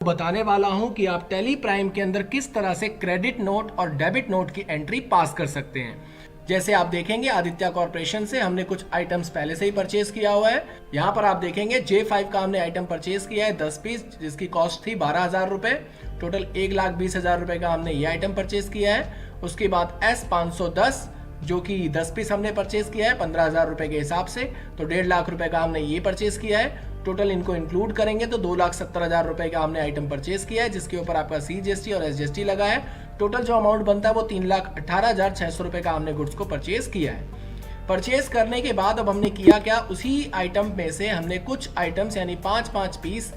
बताने वाला हूं कि आप टैली प्राइम के अंदर किस तरह से क्रेडिट नोट और डेबिट नोट की एंट्री पास कर सकते हैं। जैसे आप देखेंगे आदित्य कॉर्पोरेशन से हमने कुछ आइटम्स पहले से ही परचेज किया हुआ है। यहाँ पर आप देखेंगे J5 का हमने आइटम परचेज किया है 10 पीस, जिसकी कॉस्ट थी 12,000 रुपए। टोटल 1,20,000 रुपए का हमने ये आइटम परचेज किया है। उसके बाद S510 जो कि 10 पीस हमने परचेज किया है 15,000 रुपए के हिसाब से, तो 1.5 लाख रुपए का हमने ये परचेज किया है। टोटल इनको इंक्लूड करेंगे तो 2,70,000 रुपए का हमने आइटम परचेज किया है, जिसके ऊपर आपका CGST और SGST लगा है। टोटल जो अमाउंट बनता है वो 3,18,600 रुपए का हमने गुड्स को परचेज किया है। परचेज करने के बाद अब हमने किया क्या, उसी आइटम में से हमने कुछ आइटम्स यानी 5-5 पीस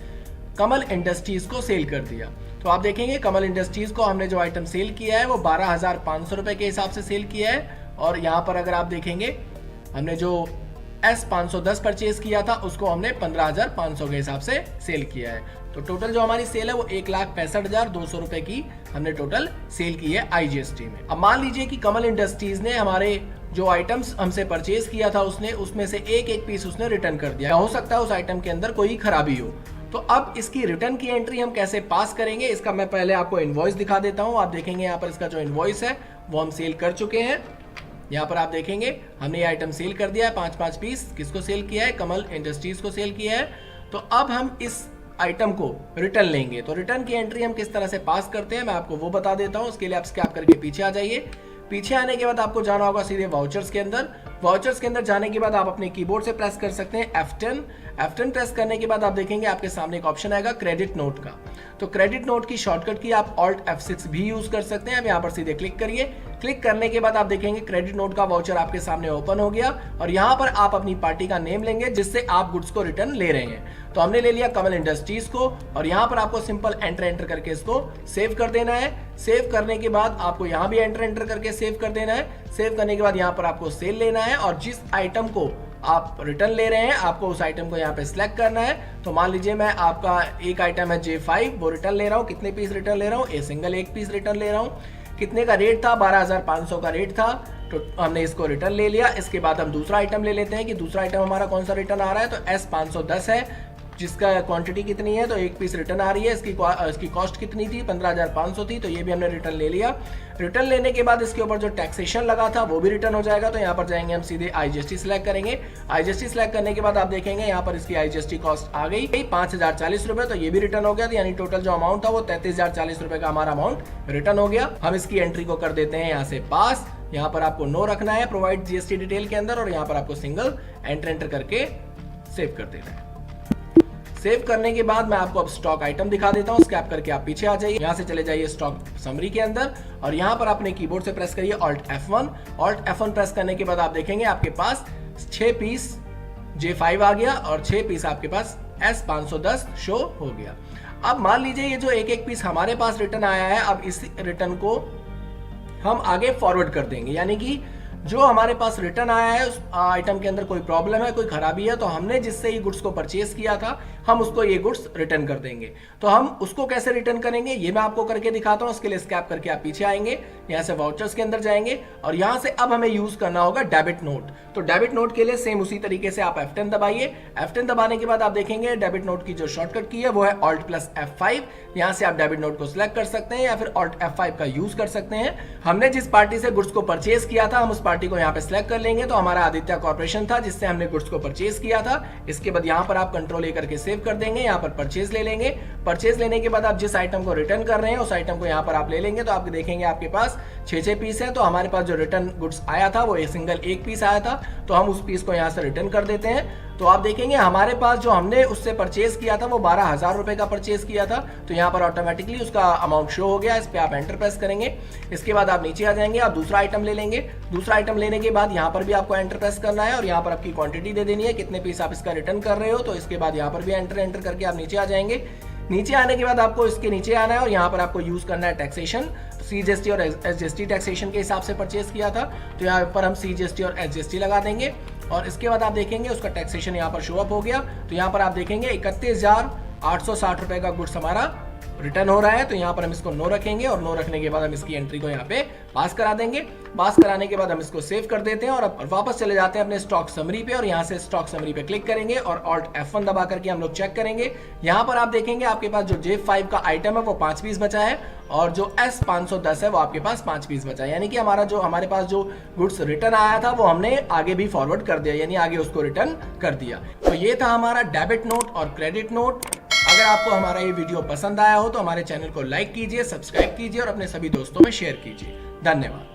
कमल इंडस्ट्रीज को सेल कर दिया। तो आप देखेंगे कमल इंडस्ट्रीज को हमने जो आइटम सेल किया है वो 12,500 रुपए के हिसाब से सेल किया है। और यहाँ पर अगर आप देखेंगे हमने जो S510 परचेज किया था उसको हमने 15,500 के हिसाब से सेल किया है। तो टोटल जो हमारी सेल है वो 1,65,200 रुपए की हमने टोटल सेल की है IGST में। अब मान लीजिए कि कमल इंडस्ट्रीज ने हमारे जो आइटम्स हमसे परचेज किया था उसमें से एक पीस उसने रिटर्न कर दिया। हो सकता है उस आइटम के अंदर कोई खराबी हो, तो अब इसकी रिटर्न की एंट्री हम कैसे पास करेंगे, इसका मैं पहले आपको इनवॉइस दिखा देता हूँ। आप देखेंगे यहाँ पर इसका जो इनवॉइस है वो हम सेल कर चुके हैं। यहाँ पर आप देखेंगे हमने ये आइटम सेल कर दिया है 5-5 पीस। किसको सेल किया है? कमल इंडस्ट्रीज को सेल किया है। तो अब हम इस आइटम को रिटर्न लेंगे, तो रिटर्न की एंट्री हम किस तरह से पास करते हैं मैं आपको वो बता देता हूँ। उसके लिए आप स्कैप करके पीछे आ जाइए। पीछे आने के बाद आपको जाना होगा सीधे वाउचर्स के अंदर। वाउचर्स के अंदर जाने के बाद आप अपने कीबोर्ड से प्रेस कर सकते हैं F10 प्रेस करने के बाद आप देखेंगे आपके सामने एक ऑप्शन आएगा क्रेडिट नोट का। तो क्रेडिट नोट की शॉर्टकट की आप Alt F6 भी यूज कर सकते हैं। अब यहाँ पर सीधे क्लिक करिए। क्लिक करने के बाद आप देखेंगे क्रेडिट नोट का वाउचर आपके सामने ओपन हो गया और यहाँ पर आप अपनी पार्टी का नेम लेंगे जिससे आप गुड्स को रिटर्न ले रहे हैं। तो हमने ले लिया कमल इंडस्ट्रीज को और यहाँ पर आपको सिंपल एंटर करके इसको सेव कर देना है। सेव करने के बाद आपको यहाँ भी एंटर करके सेव कर देना है। सेव करने के बाद यहाँ पर आपको सेल लेना है और जिस आइटम को आप रिटर्न ले रहे हैं आपको उस आइटम को यहाँ पे सिलेक्ट करना है। तो मान लीजिए मैं आपका एक आइटम है J5 वो रिटर्न ले रहा हूँ। कितने पीस रिटर्न ले रहा हूँ? सिंगल एक पीस रिटर्न ले रहा हूँ। कितने का रेट था? 12,500 का रेट था। तो हमने इसको रिटर्न ले लिया। इसके बाद हम दूसरा आइटम ले लेते हैं कि दूसरा आइटम हमारा कौन सा रिटर्न आ रहा है। तो S510 है जिसका क्वांटिटी कितनी है, तो एक पीस रिटर्न आ रही है। इसकी कॉस्ट कितनी थी? 15,500 थी। तो ये भी हमने रिटर्न ले लिया। रिटर्न लेने के बाद इसके ऊपर जो टैक्सेशन लगा था वो भी रिटर्न हो जाएगा। तो यहाँ पर जाएंगे हम सीधे IGST सिलेक्ट करेंगे। IGST सिलेक्ट करने के बाद आप देखेंगे यहाँ पर इसकी IGST कॉस्ट आ गई 5,040 रुपए। तो ये भी रिटर्न हो गया। तो यानी टोटल जो अमाउंट था वो 33,040 रुपए का हमारा अमाउंट रिटर्न हो गया। हम इसकी एंट्री को कर देते हैं यहाँ से पास। यहाँ पर आपको नो रखना है प्रोवाइड GST डिटेल के अंदर और यहाँ पर आपको सिंगल एंटर करके सेव कर देना है। सेव करने के बाद मैं आपको अब स्टॉक आइटम दिखा देता हूं। स्कैप करके आप पीछे आ जाइए। यहां से चले जाइए स्टॉक समरी के अंदर और यहां पर अपने कीबोर्ड से प्रेस करिए Alt F1 प्रेस करने के बाद आप देखेंगे आपके पास 6 पीस J5 आ गया और 6 पीस आपके पास S510 शो हो गया। अब मान लीजिए ये जो एक पीस हमारे पास रिटर्न आया है, अब इस रिटर्न को हम आगे फॉरवर्ड कर देंगे। यानी कि जो हमारे पास रिटर्न आया है उस आइटम के अंदर कोई प्रॉब्लम है, कोई खराबी है, तो हमने जिससे ये गुड्स को परचेज किया था हम उसको ये गुड्स रिटर्न कर देंगे। तो हम उसको कैसे रिटर्न करेंगे ये मैं आपको करके दिखाता हूं। उसके लिए स्कैप करके आप पीछे आएंगे, यहाँ से वाउचर्स के अंदर जाएंगे और यहाँ से अब हमें यूज करना होगा डेबिट नोट। तो डेबिट नोट के लिए सेम उसी तरीके से आप F10 दबाइए। F10 दबाने के बाद आप देखेंगे डेबिट नोट की जो शॉर्टकट की है वो है Alt F5। यहाँ से आप डेबिट नोट को सिलेक्ट कर सकते हैं या फिर Alt F5 का यूज कर सकते हैं। हमने जिस पार्टी से गुड्स को परचेज किया था हम उस पार्टी को यहाँ पे सिलेक्ट कर लेंगे। तो हमारा आदित्य कॉर्पोरेशन था जिससे हमने गुड्स को परचेज किया था। इसके बाद यहाँ पर आप कंट्रोल A करके सेव कर देंगे। यहाँ पर परचेज ले लेंगे। परचेज लेने के बाद आप जिस आइटम को रिटर्न कर रहे हैं उस आइटम को यहाँ पर आप ले लेंगे। तो आप देखेंगे आपके पास 6 पीस है। तो हमारे पास जो रिटर्न गुड्स आया था वो सिंगल एक पीस आया था, तो हम उस पीस को यहाँ से रिटर्न कर देते हैं। तो आप देखेंगे हमारे पास जो हमने उससे परचेज किया था वो 12,000 रुपए का परचेज किया था। तो यहाँ पर ऑटोमेटिकली उसका अमाउंट शो हो गया। इस पे आप एंटर प्रेस करेंगे। इसके बाद आप नीचे आ जाएंगे, आप दूसरा आइटम ले लेंगे। दूसरा आइटम लेने के बाद यहाँ पर भी आपको एंटर प्रेस करना है और यहाँ पर आपकी क्वांटिटी दे देनी है, कितने पीस आप इसका रिटर्न कर रहे हो। तो इसके बाद यहाँ पर भी एंटर करके आप नीचे आ जाएंगे। नीचे आने के बाद आपको इसके नीचे आना है और यहाँ पर आपको यूज करना है टैक्सेशन। CGST और SGST टैक्सेशन के हिसाब से परचेज किया था, तो यहाँ पर हम CGST और SGST लगा देंगे और इसके बाद आप देखेंगे उसका टैक्सेशन यहाँ पर शो अप हो गया। तो यहाँ पर आप देखेंगे 31,860 रुपए का गुड्स हमारा रिटर्न हो रहा है, तो यहाँ पर हम इसको नो रखेंगे और नो रखने के बाद हम इसकी एंट्री को यहाँ पे पास करा देंगे। पास कराने के बाद हम इसको सेव कर देते हैं और अब वापस चले जाते हैं अपने स्टॉक समरी पे और यहाँ से स्टॉक समरी पे क्लिक करेंगे और Alt F1 दबा करके हम लोग चेक करेंगे। यहाँ पर आप देखेंगे आपके पास जो J5 का आइटम है वो 5 पीस बचा है और जो S510 है वो आपके पास 5 पीस बचा है, यानी कि हमारे पास जो गुड्स रिटर्न आया था वो हमने आगे भी फॉरवर्ड कर दिया, यानी आगे उसको रिटर्न कर दिया। तो ये था हमारा डेबिट नोट और क्रेडिट नोट। अगर आपको हमारा ये वीडियो पसंद आया हो तो हमारे चैनल को लाइक कीजिए, सब्सक्राइब कीजिए और अपने सभी दोस्तों में शेयर कीजिए। धन्यवाद।